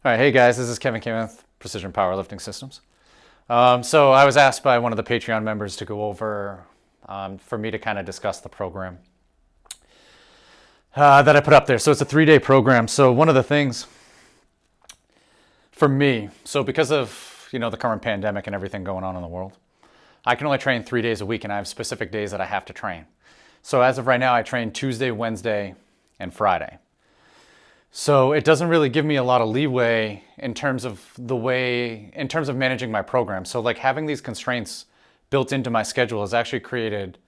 All right, hey guys, this is Kevin Kim with Precision Powerlifting Systems. So I was asked by one of the Patreon members to go over for me to kind of discuss the program that I put up there. So it's a 3-day program. So one of the things for me, so because of the current pandemic and everything going on in the world, I can only train 3 days a week, and I have specific days that I have to train. So as of right now, I train Tuesday, Wednesday, and Friday. So it doesn't really give me a lot of leeway in terms of managing my program. So like having these constraints built into my schedule has actually created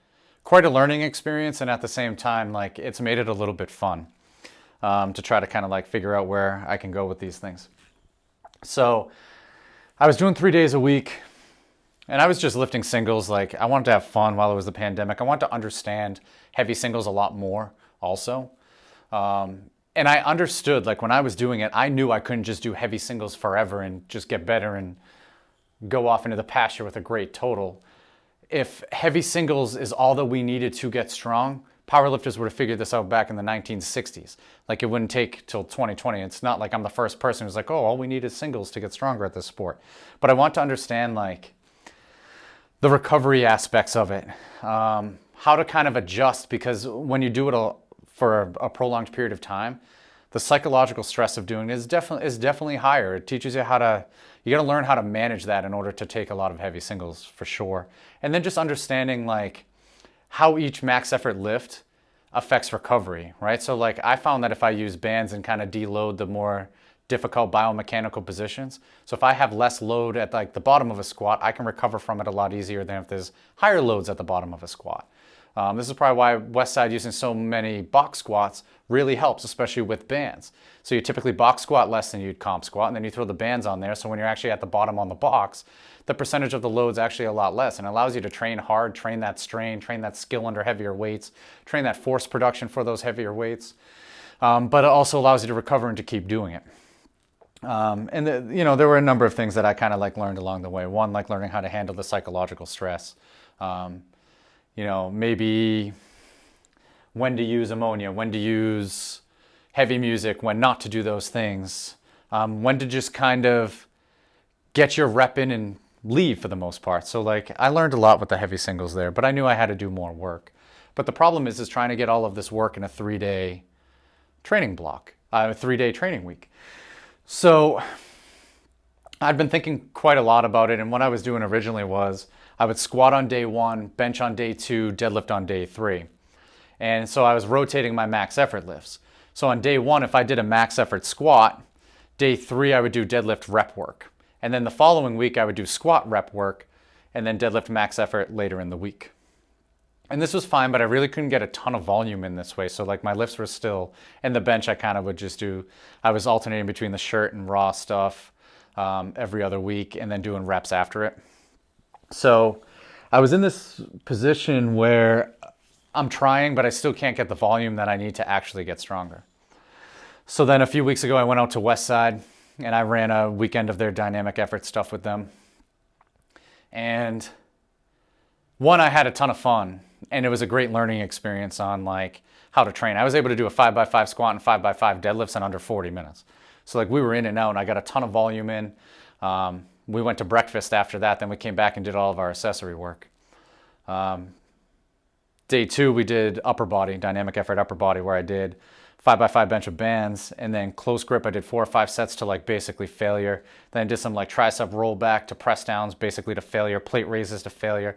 quite a learning experience, and at the same time, like it's made it a little bit fun to try to kind of like figure out where I can go with these things. So I was doing 3 days a week, and I was just lifting singles. Like I wanted to have fun while it was the pandemic. I wanted to understand heavy singles a lot more also. And I understood, like when I was doing it, I knew I couldn't just do heavy singles forever and just get better and go off into the pasture with a great total. If heavy singles is all that we needed to get strong, powerlifters would have figured this out back in the 1960s. Like it wouldn't take till 2020. It's not like I'm the first person who's like, oh, all we need is singles to get stronger at this sport. But I want to understand like the recovery aspects of it, how to kind of adjust, because when you do it for a prolonged period of time, the psychological stress of doing it is definitely higher. It teaches you you got to learn how to manage that in order to take a lot of heavy singles for sure. And then just understanding like how each max effort lift affects recovery, right? So like I found that if I use bands and kind of deload the more difficult biomechanical positions, so if I have less load at like the bottom of a squat, I can recover from it a lot easier than if there's higher loads at the bottom of a squat. This is probably why Westside using so many box squats really helps, especially with bands. So you typically box squat less than you'd comp squat, and then you throw the bands on there. So when you're actually at the bottom on the box, the percentage of the load is actually a lot less, and it allows you to train hard, train that strain, train that skill under heavier weights, train that force production for those heavier weights. But it also allows you to recover and to keep doing it. There were a number of things that I kind of like learned along the way. One, like learning how to handle the psychological stress. Maybe when to use ammonia, when to use heavy music, when not to do those things, when to just kind of get your rep in and leave for the most part. So like I learned a lot with the heavy singles there, but I knew I had to do more work. But the problem is trying to get all of this work in a 3-day training block, a 3-day training week. So I'd been thinking quite a lot about it, and what I was doing originally was I would squat on day 1, bench on day 2, deadlift on day 3. And so I was rotating my max effort lifts. So on day 1, if I did a max effort squat, day 3 I would do deadlift rep work. And then the following week I would do squat rep work and then deadlift max effort later in the week. And this was fine, but I really couldn't get a ton of volume in this way. So like my lifts were still, and the bench I kind of would just do, I was alternating between the shirt and raw stuff every other week and then doing reps after it. So I was in this position where I'm trying, but I still can't get the volume that I need to actually get stronger. So then a few weeks ago, I went out to Westside and I ran a weekend of their dynamic effort stuff with them. And one, I had a ton of fun, and it was a great learning experience on like how to train. I was able to do a 5x5 squat and 5x5 deadlifts in under 40 minutes. So like we were in and out, and I got a ton of volume in. We went to breakfast after that, then we came back and did all of our accessory work. Day 2, we did upper body, dynamic effort upper body, where I did 5x5 bench of bands, and then close grip, I did 4 or 5 sets to like basically failure. Then I did some like tricep rollback to press downs, basically to failure, plate raises to failure.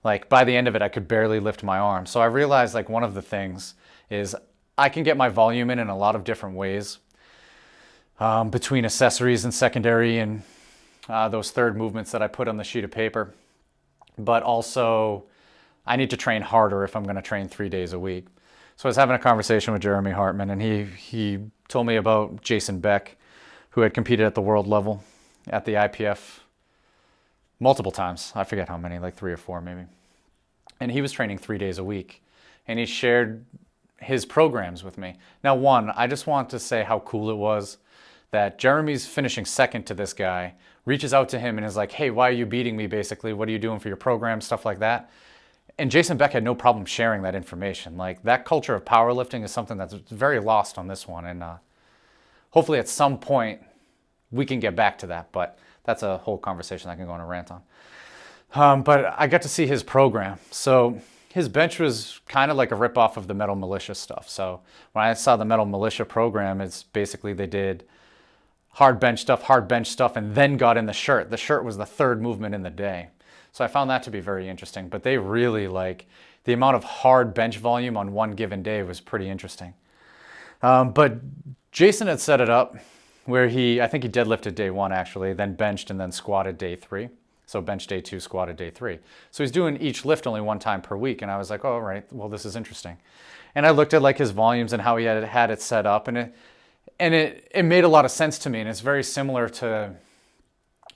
Like by the end of it, I could barely lift my arm. So I realized like one of the things is I can get my volume in a lot of different ways between accessories and secondary and those third movements that I put on the sheet of paper. But also I need to train harder if I'm going to train 3 days a week. So I was having a conversation with Jeremy Hartman, and he told me about Jason Beck, who had competed at the world level at the IPF multiple times. I forget how many, like 3 or 4 maybe. And he was training 3 days a week, and he shared his programs with me. Now, one, I just want to say how cool it was that Jeremy's finishing second to this guy, reaches out to him and is like, hey, why are you beating me basically? What are you doing for your program? Stuff like that. And Jason Beck had no problem sharing that information. Like that culture of powerlifting is something that's very lost on this one. And hopefully at some point we can get back to that, but that's a whole conversation I can go on a rant on. But I got to see his program. So his bench was kind of like a ripoff of the Metal Militia stuff. So when I saw the Metal Militia program, it's basically they did hard bench stuff, and then got in the shirt. The shirt was the third movement in the day. So I found that to be very interesting. But they really the amount of hard bench volume on one given day was pretty interesting. But Jason had set it up where I think he deadlifted day 1 actually, then benched and then squatted day 3. So bench day 2, squatted day 3. So he's doing each lift only one time per week. And I was like, oh, all right, well, this is interesting. And I looked at his volumes and how he had it set up, and it made a lot of sense to me. And it's very similar to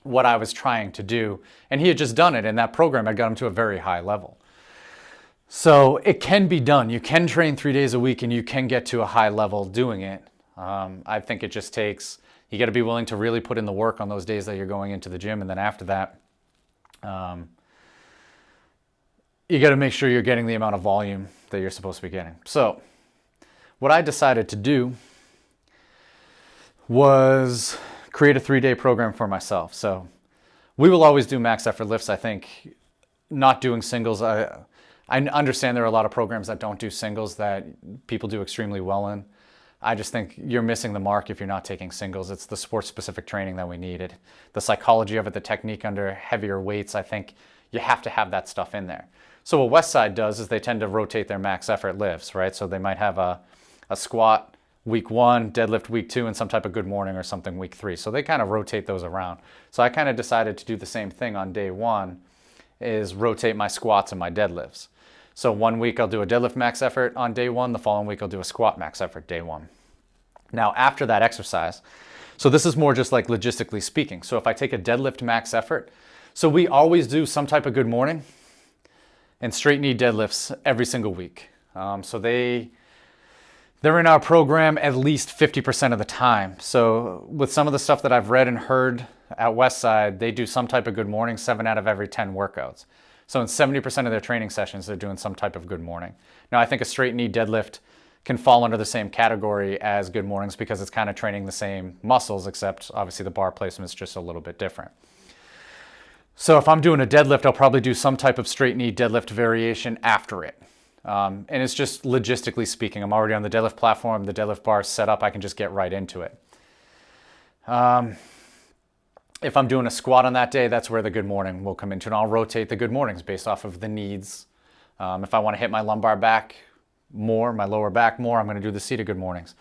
what I was trying to do. And he had just done it, and that program had got him to a very high level. So it can be done. You can train 3 days a week and you can get to a high level doing it. I think it just takes, you got to be willing to really put in the work on those days that you're going into the gym. And then after that, you got to make sure you're getting the amount of volume that you're supposed to be getting. So what I decided to do was create a 3-day program for myself. So we will always do max effort lifts. I think not doing singles, I understand there are a lot of programs that don't do singles that people do extremely well in. I just think you're missing the mark if you're not taking singles. It's the sport-specific training that we needed. The psychology of it, the technique under heavier weights, I think you have to have that stuff in there. So what Westside does is they tend to rotate their max effort lifts, right? So they might have a squat week 1, deadlift week 2, and some type of good morning or something week 3. So they kind of rotate those around. So I kind of decided to do the same thing on day 1, is rotate my squats and my deadlifts. So 1 week I'll do a deadlift max effort on day 1. The following week I'll do a squat max effort day 1. Now after that exercise, so this is more just like logistically speaking. So if I take a deadlift max effort, so we always do some type of good morning and straight knee deadlifts every single week. So they're in our program at least 50% of the time. So with some of the stuff that I've read and heard at Westside, they do some type of good morning 7 out of every 10 workouts. So in 70% of their training sessions, they're doing some type of good morning. Now, I think a straight knee deadlift can fall under the same category as good mornings because it's kind of training the same muscles, except obviously the bar placement is just a little bit different. So if I'm doing a deadlift, I'll probably do some type of straight knee deadlift variation after it. And it's just logistically speaking, I'm already on the deadlift platform, the deadlift bar is set up, I can just get right into it. If I'm doing a squat on that day, that's where the good morning will come into, and I'll rotate the good mornings based off of the needs. If I want to hit my lumbar back more, my lower back more, I'm going to do the seated good mornings.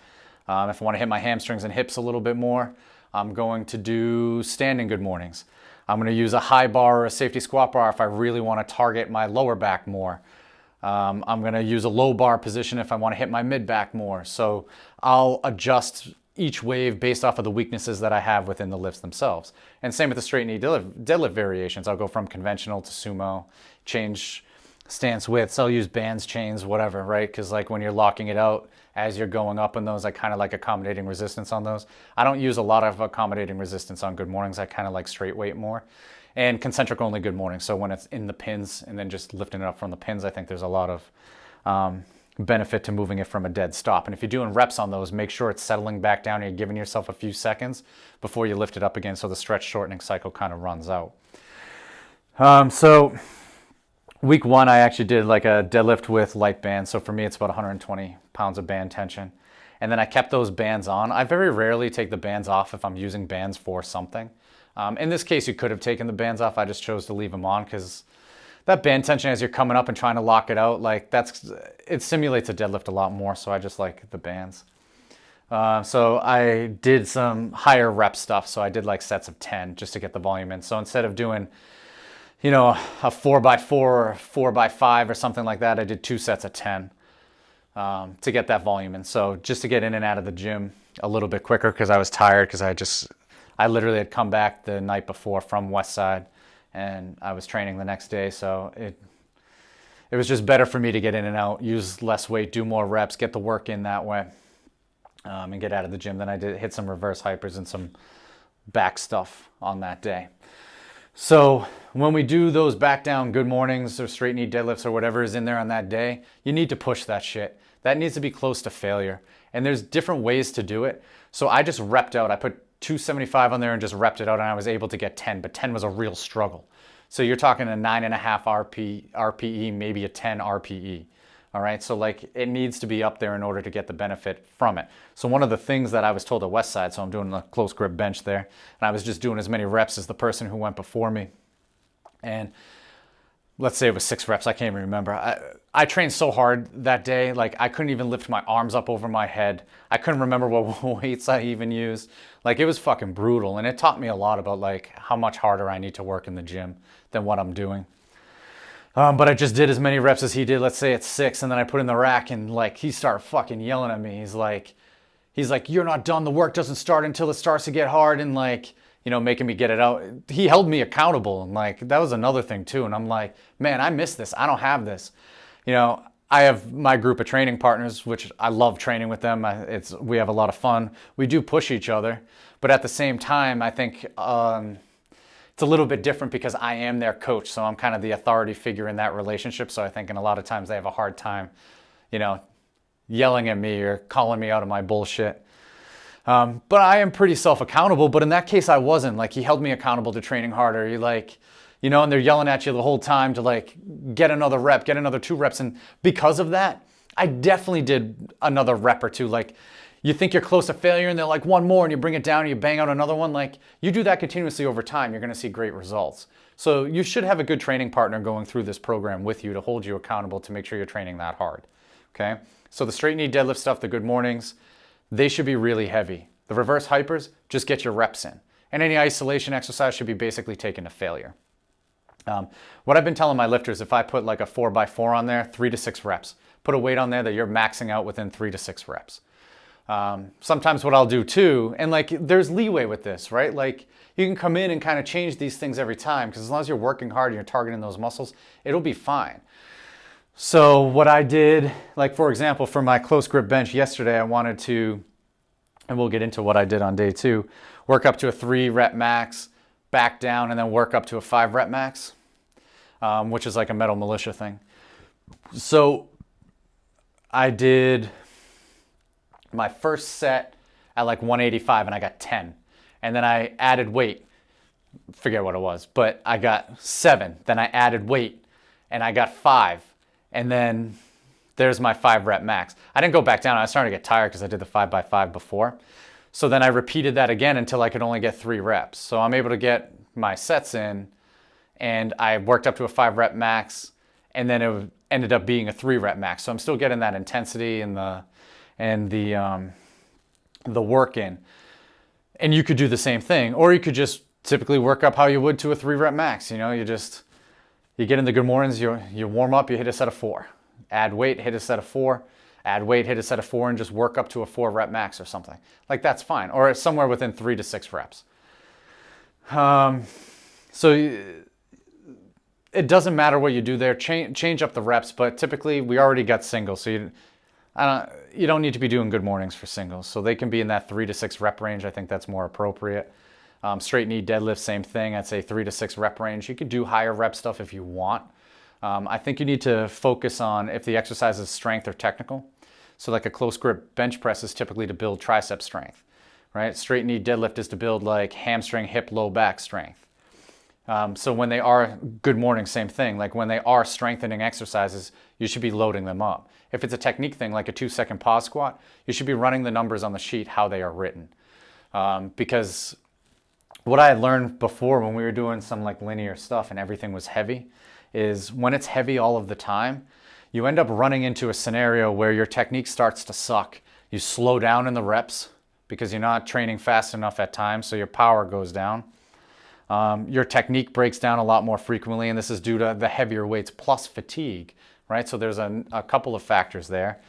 If I want to hit my hamstrings and hips a little bit more, I'm going to do standing good mornings. I'm going to use a high bar or a safety squat bar if I really want to target my lower back more. I'm going to use a low bar position if I want to hit my mid back more. So I'll adjust each wave based off of the weaknesses that I have within the lifts themselves. And same with the straight knee deadlift variations. I'll go from conventional to sumo, change stance widths. I'll use bands, chains, whatever, right? Because like when you're locking it out as you're going up in those, I kind of like accommodating resistance on those. I don't use a lot of accommodating resistance on good mornings. I kind of like straight weight more. And concentric only good mornings. So when it's in the pins and then just lifting it up from the pins, I think there's a lot of benefit to moving it from a dead stop. And if you're doing reps on those, make sure it's settling back down and you're giving yourself a few seconds before you lift it up again so the stretch shortening cycle kind of runs out. So week 1, I actually did like a deadlift with light bands. So for me, it's about 120 pounds of band tension. And then I kept those bands on. I very rarely take the bands off if I'm using bands for something. In this case, you could have taken the bands off. I just chose to leave them on because that band tension as you're coming up and trying to lock it out, like it simulates a deadlift a lot more. So I just like the bands. So I did some higher rep stuff. So I did like sets of 10 just to get the volume in. So instead of doing, a 4x4 or 4x5 or something like that, I did 2 sets of 10 to get that volume in. So just to get in and out of the gym a little bit quicker because I was tired because I literally had come back the night before from Westside and I was training the next day. So it was just better for me to get in and out, use less weight, do more reps, get the work in that way, and get out of the gym. Then I did hit some reverse hypers and some back stuff on that day. So when we do those back down good mornings or straight knee deadlifts or whatever is in there on that day, you need to push that shit. That needs to be close to failure. And there's different ways to do it. So I just repped out. I put 275 on there and just repped it out, and I was able to get 10, but 10 was a real struggle. So you're talking a 9.5 RPE, maybe a 10 RPE. All right, so like it needs to be up there in order to get the benefit from it. So one of the things that I was told at Westside, so I'm doing a close grip bench there, and I was just doing as many reps as the person who went before me. And let's say it was 6 reps, I can't even remember. I trained so hard that day, like I couldn't even lift my arms up over my head. I couldn't remember what weights I even used. Like it was fucking brutal, and it taught me a lot about like how much harder I need to work in the gym than what I'm doing. But I just did as many reps as he did, let's say it's 6, and then I put in the rack, and like he started fucking yelling at me. He's like, you're not done, the work doesn't start until it starts to get hard, and like, you know, making me get it out. He held me accountable, and like that was another thing too. And I'm like, man, I miss this. I don't have this. You know, I have my group of training partners, which I love training with them. We have a lot of fun. We do push each other, but at the same time, I think it's a little bit different because I am their coach, so I'm kind of the authority figure in that relationship. So I think in a lot of times they have a hard time, you know, yelling at me or calling me out of my bullshit. But I am pretty self-accountable, but in that case I wasn't. Like he held me accountable to training harder. He like, you know, and they're yelling at you the whole time to like get another rep, get another 2 reps. And because of that, I definitely did another rep or 2. Like you think you're close to failure and they're like 1 more and you bring it down and you bang out another one. Like you do that continuously over time, you're going to see great results. So you should have a good training partner going through this program with you to hold you accountable to make sure you're training that hard. Okay. So the straight knee deadlift stuff, the good mornings, they should be really heavy. The reverse hypers, just get your reps in. And any isolation exercise should be basically taken to failure. What I've been telling my lifters, if I put like a 4x4 on there, 3 to 6 reps. Put a weight on there that you're maxing out within 3 to 6 reps. Sometimes what I'll do too, and like there's leeway with this, right? Like you can come in and kind of change these things every time, because as long as you're working hard and you're targeting those muscles, it'll be fine. So what I did, like for example, for my close grip bench yesterday, I wanted to, and we'll get into what I did on day 2, work up to a 3 rep max, back down, and then work up to a 5 rep max, which is like a Metal Militia thing. So I did my first set at like 185 and I got 10. And then I added weight, forget what it was, but I got 7. Then I added weight and I got 5. And then there's my 5 rep max. I didn't go back down. I was starting to get tired because I did the 5x5 before. So then I repeated that again until I could only get 3 reps. So I'm able to get my sets in, and I worked up to a 5 rep max, and then it ended up being a 3 rep max. So I'm still getting that intensity and the work in. And you could do the same thing, or you could just typically work up how you would to a 3 rep max. You know, you get in the good mornings, you warm up, you hit a set of 4. Add weight, hit a set of 4. Add weight, hit a set of 4, and just work up to a 4 rep max or something. Like that's fine, or somewhere within 3 to 6 reps. So it doesn't matter what you do there. Change up the reps, but typically we already got singles, so you don't need to be doing good mornings for singles. So they can be in that 3 to 6 rep range. I think that's more appropriate. Straight knee deadlift, same thing. I'd say 3 to 6 rep range. You could do higher rep stuff if you want. I think you need to focus on if the exercise is strength or technical. So like a close grip bench press is typically to build tricep strength, right? Straight knee deadlift is to build like hamstring, hip, low back strength. So when they are good morning, same thing. Like when they are strengthening exercises, you should be loading them up. If it's a technique thing, like a 2-second pause squat, you should be running the numbers on the sheet how they are written. Because what I had learned before when we were doing some like linear stuff and everything was heavy is when it's heavy all of the time, you end up running into a scenario where your technique starts to suck. You slow down in the reps because you're not training fast enough at times, so your power goes down. Your technique breaks down a lot more frequently, and this is due to the heavier weights plus fatigue, right? So there's a couple of factors there.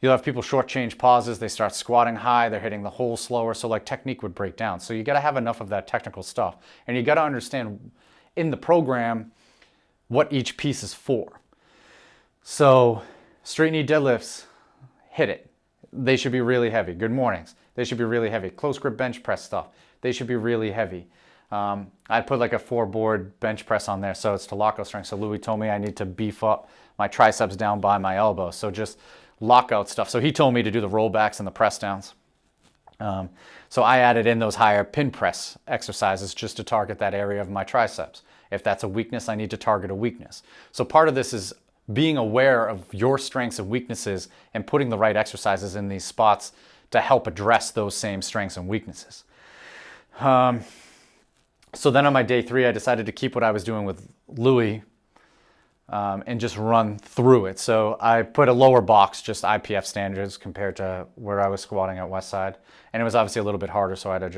You'll have people shortchange pauses, they start squatting high, they're hitting the hole slower, so like technique would break down. So you gotta have enough of that technical stuff, and you gotta understand in the program what each piece is for. So straight knee deadlifts, hit it. They should be really heavy. Good mornings, they should be really heavy. Close grip bench press stuff, they should be really heavy. I'd put like a 4-board bench press on there, so it's to lockout strength. So Louis told me I need to beef up my triceps down by my elbow. So just lockout stuff. So he told me to do the rollbacks and the press downs. So I added in those higher pin press exercises just to target that area of my triceps. If that's a weakness, I need to target a weakness. So part of this is being aware of your strengths and weaknesses and putting the right exercises in these spots to help address those same strengths and weaknesses. So then on my day 3, I decided to keep what I was doing with Louis and just run through it. So I put a lower box, just IPF standards compared to where I was squatting at Westside. And it was obviously a little bit harder, so I had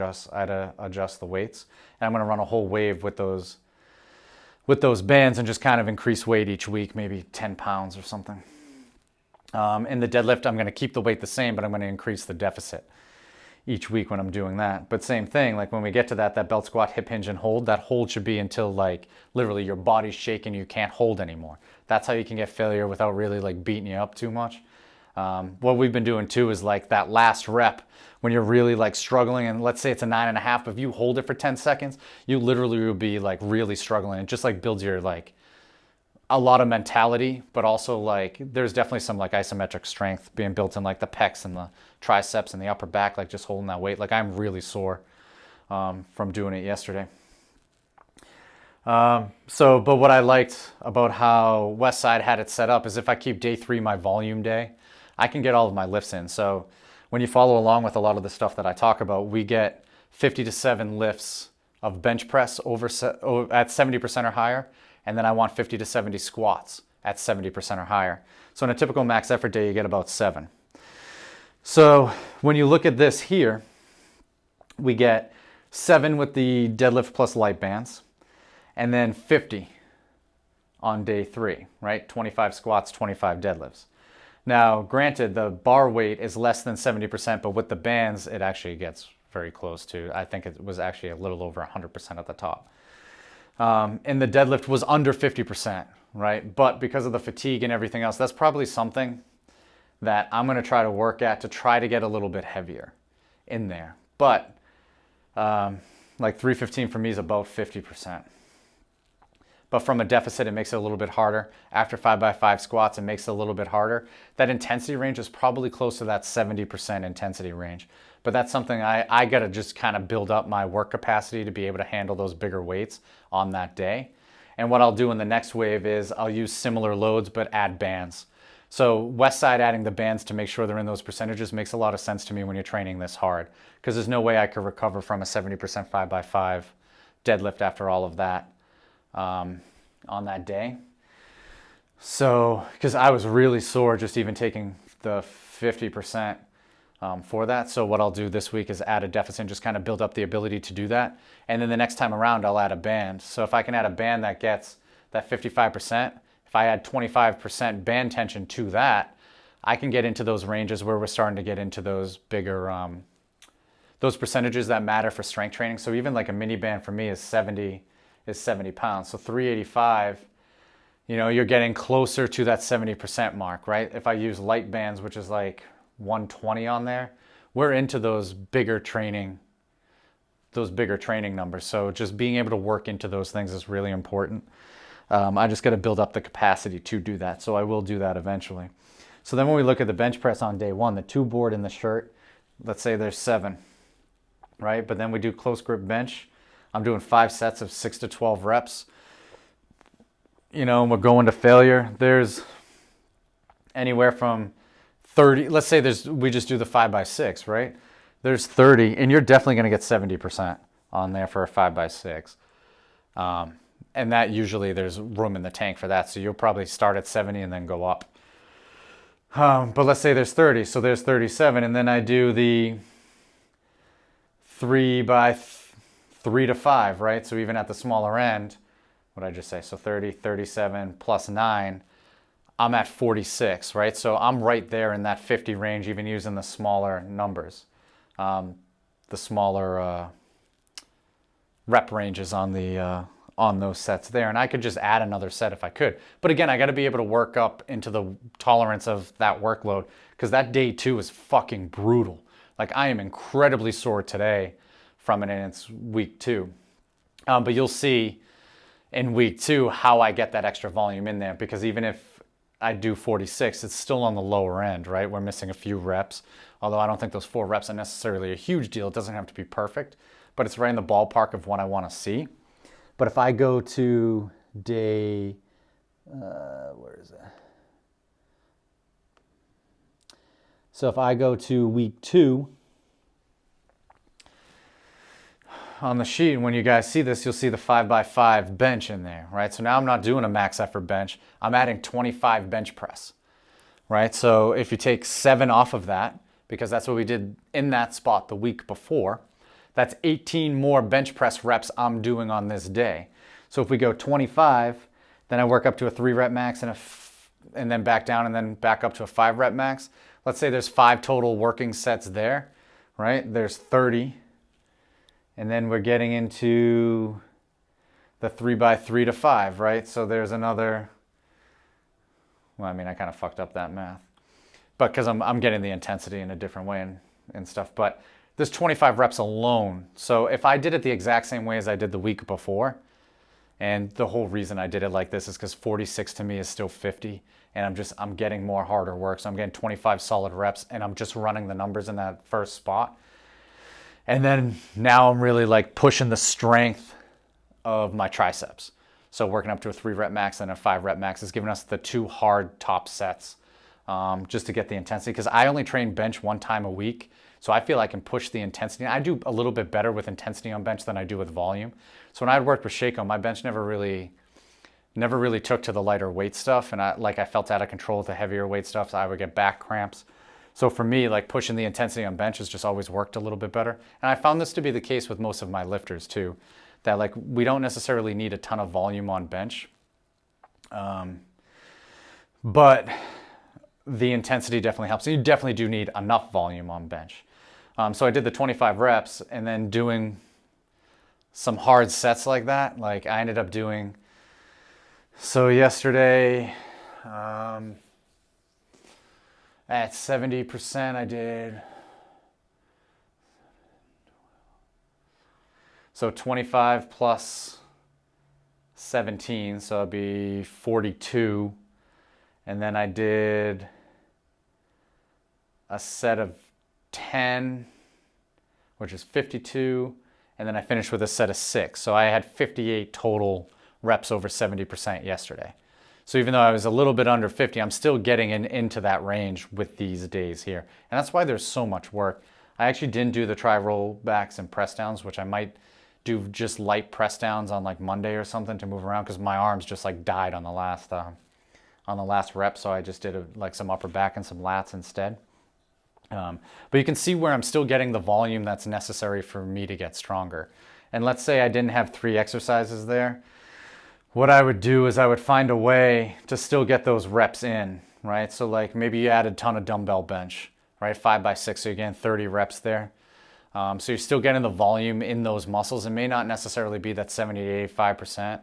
to adjust the weights. And I'm going to run a whole wave with those bands and just kind of increase weight each week, maybe 10 pounds or something. In the deadlift, I'm going to keep the weight the same, but I'm going to increase the deficit each week when I'm doing that. But same thing, like when we get to that belt squat, hip hinge and hold, that hold should be until like literally your body's shaking, you can't hold anymore. That's how you can get failure without really like beating you up too much. What we've been doing too is like that last rep when you're really like struggling, and let's say it's a 9.5, if you hold it for 10 seconds, you literally will be like really struggling. It just like builds your like a lot of mentality, but also like there's definitely some like isometric strength being built in like the pecs and the triceps and the upper back, like just holding that weight. Like I'm really sore from doing it yesterday. But what I liked about how Westside had it set up is if I keep day 3 my volume day, I can get all of my lifts in. So when you follow along with a lot of the stuff that I talk about, we get 50 to 7 lifts of bench press at 70% or higher. And then I want 50 to 70 squats at 70% or higher. So in a typical max effort day, you get about 7. So when you look at this here, we get 7 with the deadlift plus light bands, and then 50 on day 3, right? 25 squats, 25 deadlifts. Now, granted, the bar weight is less than 70%, but with the bands, it actually gets very close to, I think it was actually a little over 100% at the top. And the deadlift was under 50%, right? But because of the fatigue and everything else, that's probably something that I'm going to try to work at to try to get a little bit heavier in there. But like 315 for me is about 50%. But from a deficit, it makes it a little bit harder. After 5x5 squats, it makes it a little bit harder. That intensity range is probably close to that 70% intensity range. But that's something I got to just kind of build up my work capacity to be able to handle those bigger weights on that day. And what I'll do in the next wave is I'll use similar loads but add bands. So Westside adding the bands to make sure they're in those percentages makes a lot of sense to me when you're training this hard, because there's no way I could recover from a 70% 5x5 deadlift after all of that on that day. So, because I was really sore just even taking the 50% for that. So what I'll do this week is add a deficit and just kind of build up the ability to do that. And then the next time around, I'll add a band. So if I can add a band that gets that 55%, if I add 25% band tension to that, I can get into those ranges where we're starting to get into those bigger, those percentages that matter for strength training. So even like a mini band for me is 70 pounds. So 385, you know, you're getting closer to that 70% mark, right? If I use light bands, which is like 120 on there, we're into those bigger training numbers. So just being able to work into those things is really important. I just got to build up the capacity to do that. So I will do that eventually. So then when we look at the bench press on day 1, the 2 board in the shirt, let's say there's 7, right? But then we do close grip bench. I'm doing 5 sets of 6 to 12 reps. You know, and we're going to failure. There's anywhere from 30, let's say we just do the 5x6, right? There's 30, and you're definitely going to get 70% on there for a 5x6. And that usually there's room in the tank for that. So you'll probably start at 70 and then go up. But let's say there's 30, so there's 37, and then I do the 3 to 5, right? So even at the smaller end, what did I just say? So 30, 37 plus 9, I'm at 46, right? So I'm right there in that 50 range, even using the smaller numbers, the smaller rep ranges on those sets there. And I could just add another set if I could. But again, I got to be able to work up into the tolerance of that workload, because that day 2 is fucking brutal. Like I am incredibly sore today from it, and it's week 2. But you'll see in week 2 how I get that extra volume in there, because even if I do 46, it's still on the lower end, right? We're missing a few reps, although I don't think those 4 reps are necessarily a huge deal. It doesn't have to be perfect, but it's right in the ballpark of what I want to see. But if I go to day, where is it? So if I go to week 2, on the sheet, when you guys see this, you'll see the 5x5 bench in there, right? So now I'm not doing a max effort bench. I'm adding 25 bench press, right? So if you take 7 off of that, because that's what we did in that spot the week before, that's 18 more bench press reps I'm doing on this day. So if we go 25, then I work up to a 3 rep max and then back down and then back up to a 5 rep max. Let's say there's 5 total working sets there, right? There's 30. And then we're getting into the 3x3 to 5, right? So there's another, well, I mean, I kind of fucked up that math, but because I'm getting the intensity in a different way and stuff. But there's 25 reps alone. So if I did it the exact same way as I did the week before, and the whole reason I did it like this is because 46 to me is still 50, and I'm getting more harder work. So I'm getting 25 solid reps, and I'm just running the numbers in that first spot. And then now I'm really like pushing the strength of my triceps. So working up to a 3 rep max and a 5 rep max is giving us the 2 hard top sets just to get the intensity. Because I only train bench 1 time a week. So I feel I can push the intensity. I do a little bit better with intensity on bench than I do with volume. So when I had worked with Shaco, my bench never really took to the lighter weight stuff. And I felt out of control with the heavier weight stuff. So I would get back cramps. So for me, like pushing the intensity on bench has just always worked a little bit better. And I found this to be the case with most of my lifters too, that like we don't necessarily need a ton of volume on bench. But the intensity definitely helps. And you definitely do need enough volume on bench. So I did the 25 reps and then doing some hard sets like that. Like I ended up doing, so yesterday, at 70%, I did, so 25 plus 17, so it'd be 42. And then I did a set of 10, which is 52. And then I finished with a set of 6. So I had 58 total reps over 70% yesterday. So even though I was a little bit under 50, I'm still getting into that range with these days here. And that's why there's so much work. I actually didn't do the tri rollbacks and press downs, which I might do just light press downs on like Monday or something to move around because my arms just like died on the last rep. So I just did like some upper back and some lats instead. But you can see where I'm still getting the volume that's necessary for me to get stronger. And let's say I didn't have 3 exercises there. What I would do is I would find a way to still get those reps in, right? So like maybe you add a ton of dumbbell bench, right? 5x6, so you're getting 30 reps there. So you're still getting the volume in those muscles. It may not necessarily be that 70 to 85%,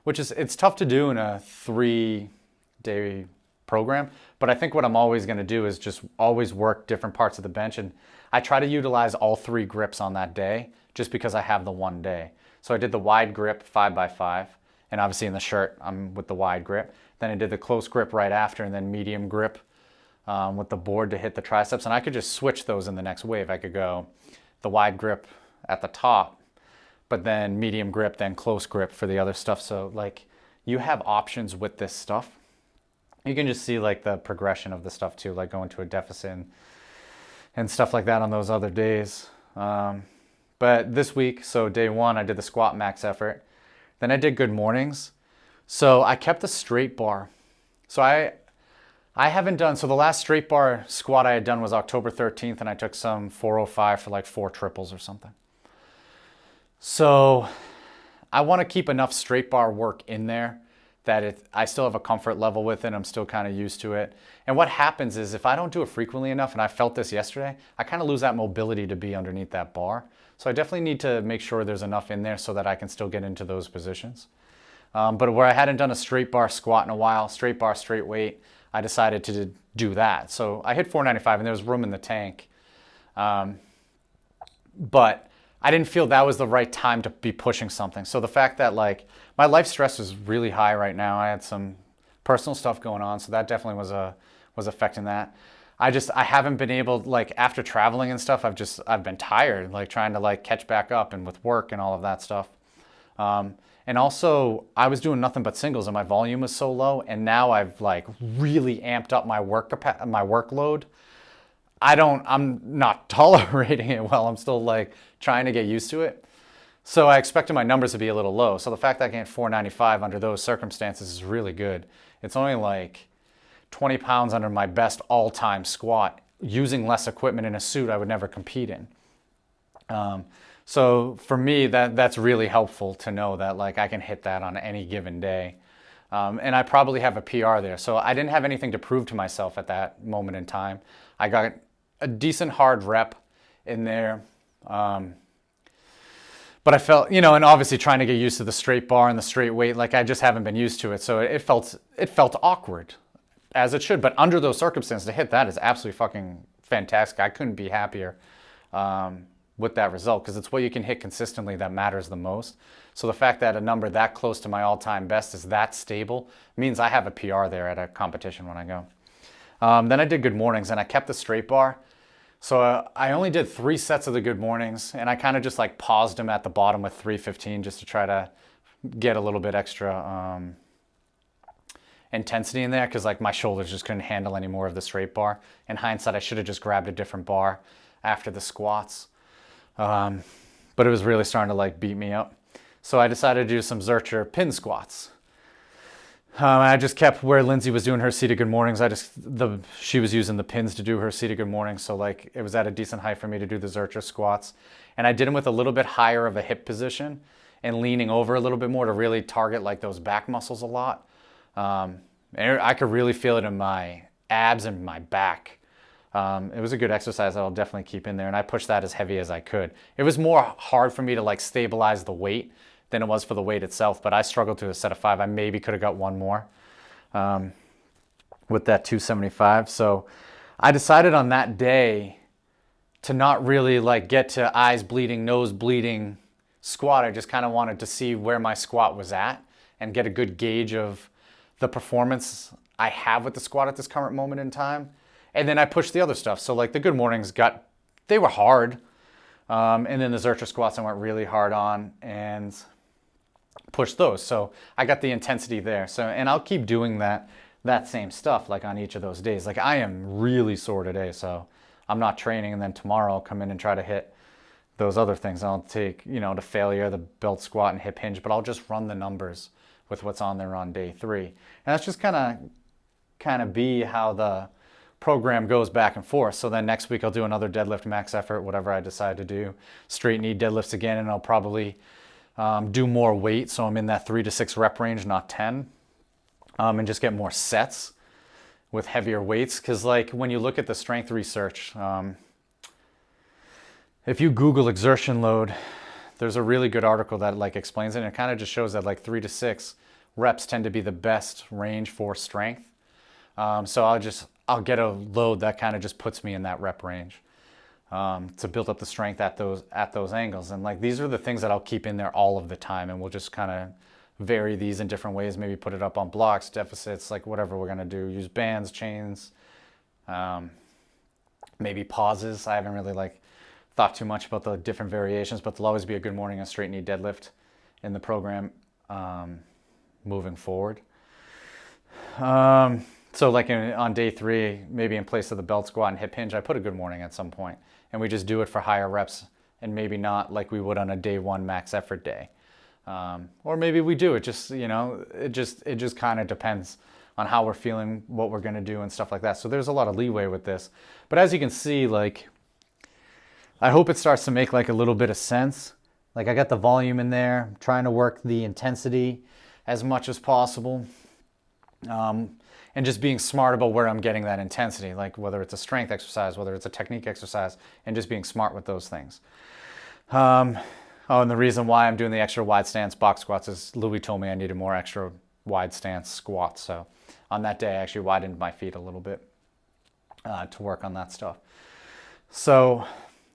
which is, it's tough to do in a 3-day program. But I think what I'm always going to do is just always work different parts of the bench. And I try to utilize all 3 grips on that day just because I have the one day. So I did the wide grip 5x5. And obviously in the shirt, I'm with the wide grip. Then I did the close grip right after and then medium grip with the board to hit the triceps. And I could just switch those in the next wave. I could go the wide grip at the top, but then medium grip, then close grip for the other stuff. So like you have options with this stuff. You can just see like the progression of the stuff too, like going to a deficit and stuff like that on those other days. But this week, so day 1, I did the squat max effort. Then I did good mornings. So I kept the straight bar. So I haven't done, so the last straight bar squat I had done was October 13th and I took some 405 for like 4 triples or something. So I want to keep enough straight bar work in there that I still have a comfort level with it. I'm still kind of used to it. And what happens is if I don't do it frequently enough, and I felt this yesterday, I kind of lose that mobility to be underneath that bar. So I definitely need to make sure there's enough in there so that I can still get into those positions. But where I hadn't done a straight bar squat in a while, straight bar, straight weight, I decided to do that. So I hit 495 and there was room in the tank. But I didn't feel that was the right time to be pushing something. So the fact that like my life stress is really high right now. I had some personal stuff going on, so that definitely was affecting that. I haven't been able, like, after traveling and stuff, I've been tired, like trying to like catch back up and with work and all of that stuff. And also I was doing nothing but singles and my volume was so low, and now I've like really amped up my my workload. I'm not tolerating it well. I'm still like trying to get used to it. So I expected my numbers to be a little low. So the fact that I can get 495 under those circumstances is really good. It's only like 20 pounds under my best all-time squat using less equipment in a suit I would never compete in. So for me, that's really helpful to know that like I can hit that on any given day. And I probably have a PR there. So I didn't have anything to prove to myself at that moment in time. I got a decent hard rep in there. But I felt, and obviously trying to get used to the straight bar and the straight weight, like I just haven't been used to it. So it felt awkward, as it should. But under those circumstances, to hit that is absolutely fucking fantastic. I couldn't be happier with that result, because it's what you can hit consistently that matters the most. So the fact that a number that close to my all-time best is that stable means I have a PR there at a competition when I go. Then I did good mornings and I kept the straight bar. So I only did 3 sets of the good mornings, and I kind of just like paused them at the bottom with 315 just to try to get a little bit extra intensity in there, because like my shoulders just couldn't handle any more of the straight bar. In hindsight, I should have just grabbed a different bar after the squats, but it was really starting to like beat me up. So I decided to do some Zercher pin squats. I just kept where Lindsay was doing her seated good mornings. She was using the pins to do her seated good mornings, so like it was at a decent height for me to do the Zercher squats. And I did them with a little bit higher of a hip position and leaning over a little bit more to really target like those back muscles a lot. And I could really feel it in my abs and my back. It was a good exercise that I'll definitely keep in there, and I pushed that as heavy as I could. It was more hard for me to like stabilize the weight than it was for the weight itself, but I struggled to a set of 5. I maybe could have got one more with that 275. So I decided on that day to not really like get to eyes bleeding, nose bleeding squat. I just kind of wanted to see where my squat was at and get a good gauge of the performance I have with the squat at this current moment in time. And then I pushed the other stuff. So like the good mornings they were hard. And then the Zercher squats I went really hard on and push those. So I got the intensity there. So, and I'll keep doing that same stuff like on each of those days. Like I am really sore today, so I'm not training, and then tomorrow I'll come in and try to hit those other things. I'll take, the failure, the belt squat and hip hinge, but I'll just run the numbers with what's on there on day 3. And that's just kind of be how the program goes back and forth. So then next week I'll do another deadlift max effort, whatever I decide to do. Straight knee deadlifts again, and I'll probably do more weight, so I'm in that 3 to 6 rep range, not 10, and just get more sets with heavier weights. Because like when you look at the strength research, if you Google exertion load, there's a really good article that like explains it, and it kind of just shows that like 3 to 6 reps tend to be the best range for strength. So I'll get a load that kind of just puts me in that rep range. To build up the strength at those angles. And like these are the things that I'll keep in there all of the time, and we'll just kind of vary these in different ways, maybe put it up on blocks, deficits, like whatever we're going to do. Use bands, chains, maybe pauses. I haven't really like thought too much about the different variations, but there'll always be a good morning and straight knee deadlift in the program moving forward. So like on day 3, maybe in place of the belt squat and hip hinge, I put a good morning at some point, and we just do it for higher reps, and maybe not like we would on a day 1 max effort day. Or maybe we do it just, it just kind of depends on how we're feeling, what we're going to do and stuff like that. So there's a lot of leeway with this. But as you can see, like, I hope it starts to make like a little bit of sense. Like I got the volume in there, I'm trying to work the intensity as much as possible. And just being smart about where I'm getting that intensity, like whether it's a strength exercise, whether it's a technique exercise, and just being smart with those things. And the reason why I'm doing the extra wide stance box squats is Louis told me I needed more extra wide stance squats. So on that day, I actually widened my feet a little bit to work on that stuff. So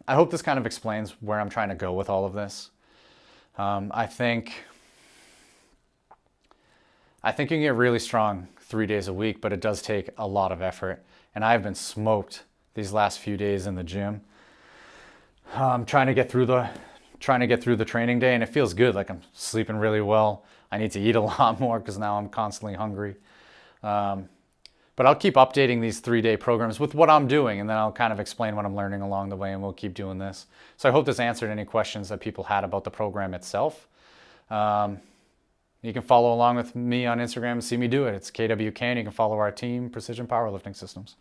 I hope this kind of explains where I'm trying to go with all of this. I think I think you can get really strong 3 days a week, but it does take a lot of effort. And I've been smoked these last few days in the gym. Trying to get through the training day, and it feels good. Like I'm sleeping really well. I need to eat a lot more because now I'm constantly hungry. But I'll keep updating these 3-day programs with what I'm doing, and then I'll kind of explain what I'm learning along the way, and we'll keep doing this. So I hope this answered any questions that people had about the program itself. You can follow along with me on Instagram and see me do it. It's KWCan. You can follow our team, Precision Powerlifting Systems.